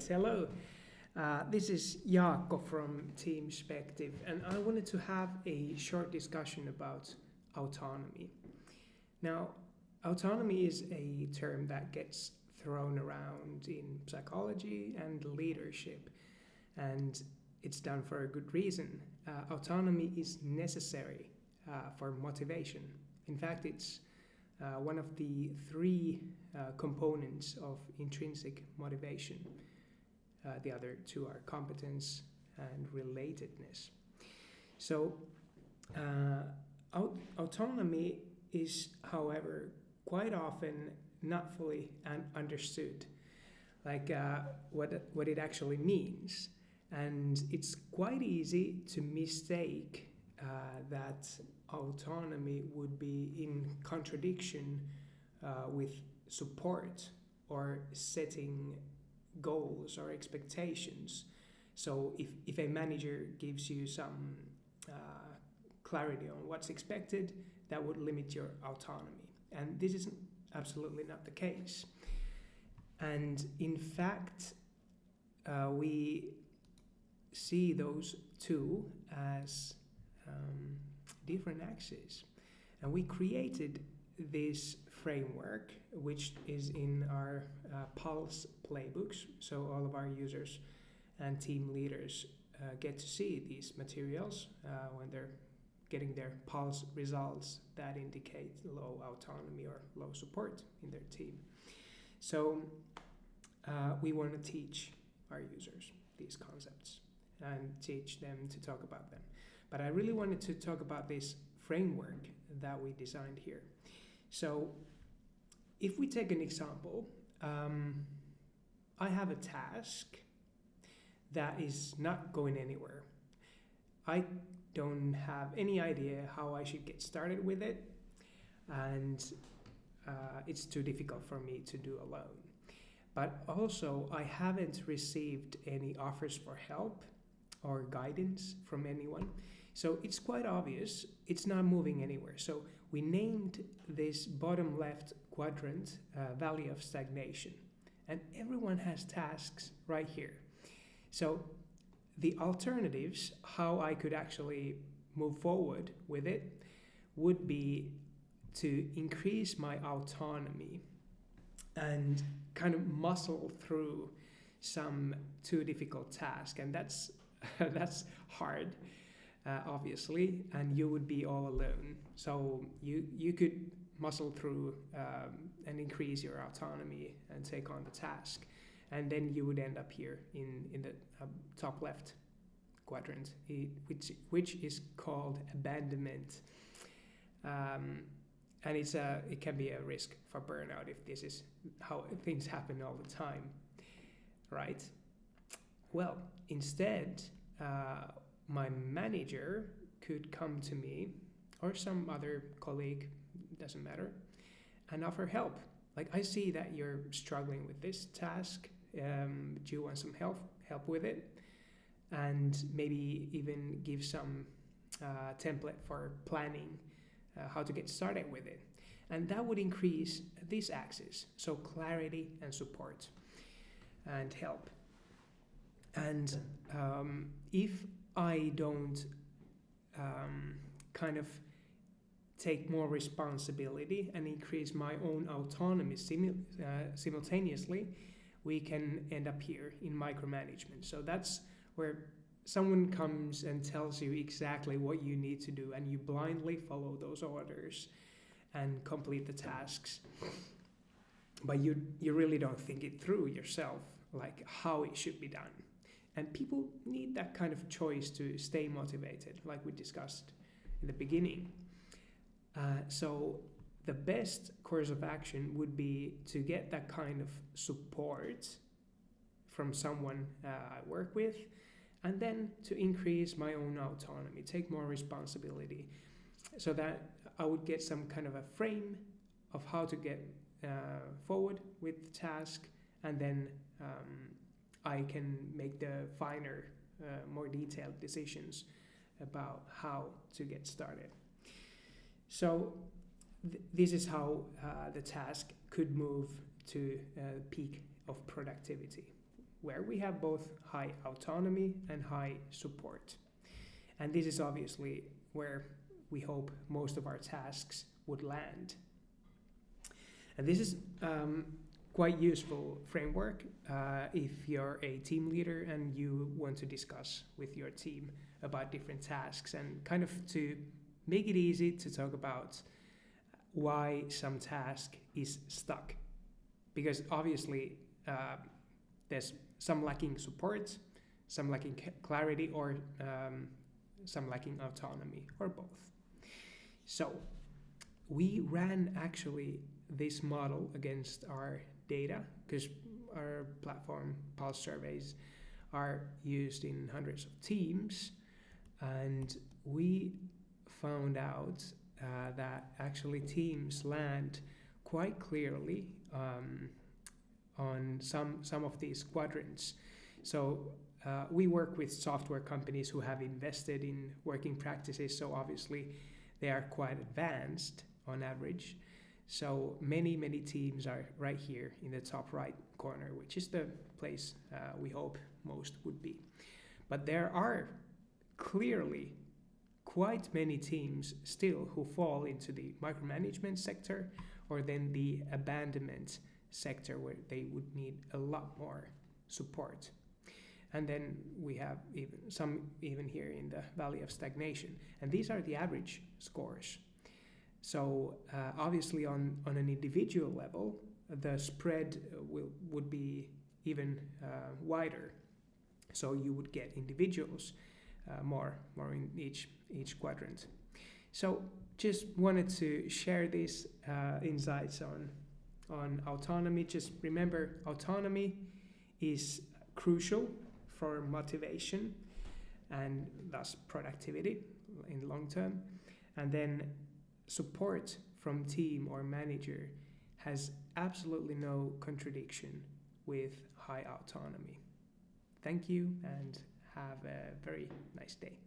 right, hello. This is Jaakko from Team Spective, and I wanted to have a short discussion about autonomy. Now, autonomy is a term that gets thrown around in psychology and leadership, and it's done for a good reason. Autonomy is necessary for motivation. In fact, it's one of the three components of intrinsic motivation. The other two are competence and relatedness. So, autonomy is, however, quite often not fully understood, like what it actually means. And it's quite easy to mistake that autonomy would be in contradiction with support or setting goals or expectations. So if a manager gives you some clarity on what's expected, that would limit your autonomy. And this is absolutely not the case. And in fact, we see those two as different axes. And we created this framework, which is in our Pulse playbooks. So all of our users and team leaders get to see these materials when they're getting their Pulse results that indicate low autonomy or low support in their team. So we want to teach our users these concepts and teach them to talk about them. But I really wanted to talk about this framework that we designed here. So if we take an example, I have a task that is not going anywhere. I don't have any idea how I should get started with it, and it's too difficult for me to do alone. But also, I haven't received any offers for help or guidance from anyone. So it's quite obvious it's not moving anywhere. So we named this bottom left quadrant Valley of Stagnation. And everyone has tasks right here. So the alternatives, how I could actually move forward with it, would be to increase my autonomy and kind of muscle through some too difficult task. And that's hard. Obviously, and you would be all alone. So you could muscle through and increase your autonomy and take on the task. And then you would end up here in the top left quadrant, which is called abandonment. And it can be a risk for burnout if this is how things happen all the time, right? Well, instead, my manager could come to me or some other colleague, doesn't matter, and offer help. Like, I see that you're struggling with this task. Do you want some help with it? And maybe even give some template for planning how to get started with it. And that would increase this axis, so clarity and support and help. And if I don't kind of take more responsibility and increase my own autonomy simultaneously, we can end up here in micromanagement. So that's where someone comes and tells you exactly what you need to do, and you blindly follow those orders and complete the tasks. But you really don't think it through yourself, like how it should be done. And people need that kind of choice to stay motivated, like we discussed in the beginning. So the best course of action would be to get that kind of support from someone I work with, and then to increase my own autonomy, take more responsibility, so that I would get some kind of a frame of how to get forward with the task, and then I can make the finer, more detailed decisions about how to get started. So this is how the task could move to a peak of productivity where we have both high autonomy and high support. And this is obviously where we hope most of our tasks would land. And this is quite useful framework if you're a team leader and you want to discuss with your team about different tasks, and kind of to make it easy to talk about why some task is stuck. Because obviously there's some lacking support, some lacking clarity, or some lacking autonomy, or both. So we ran actually this model against our data, because our platform pulse surveys are used in hundreds of teams, and we found out that actually teams land quite clearly on some of these quadrants. So we work with software companies who have invested in working practices, so obviously they are quite advanced on average. So many teams are right here in the top right corner, which is the place we hope most would be. But there are clearly quite many teams still who fall into the micromanagement sector, or then the abandonment sector, where they would need a lot more support. And then we have some here in the valley of stagnation. And these are the average scores. So obviously on an individual level, the spread would be even wider. So you would get individuals more in each quadrant. So just wanted to share these insights on autonomy. Just remember, autonomy is crucial for motivation and thus productivity in the long term. And then support from team or manager has absolutely no contradiction with high autonomy. Thank you, and have a very nice day.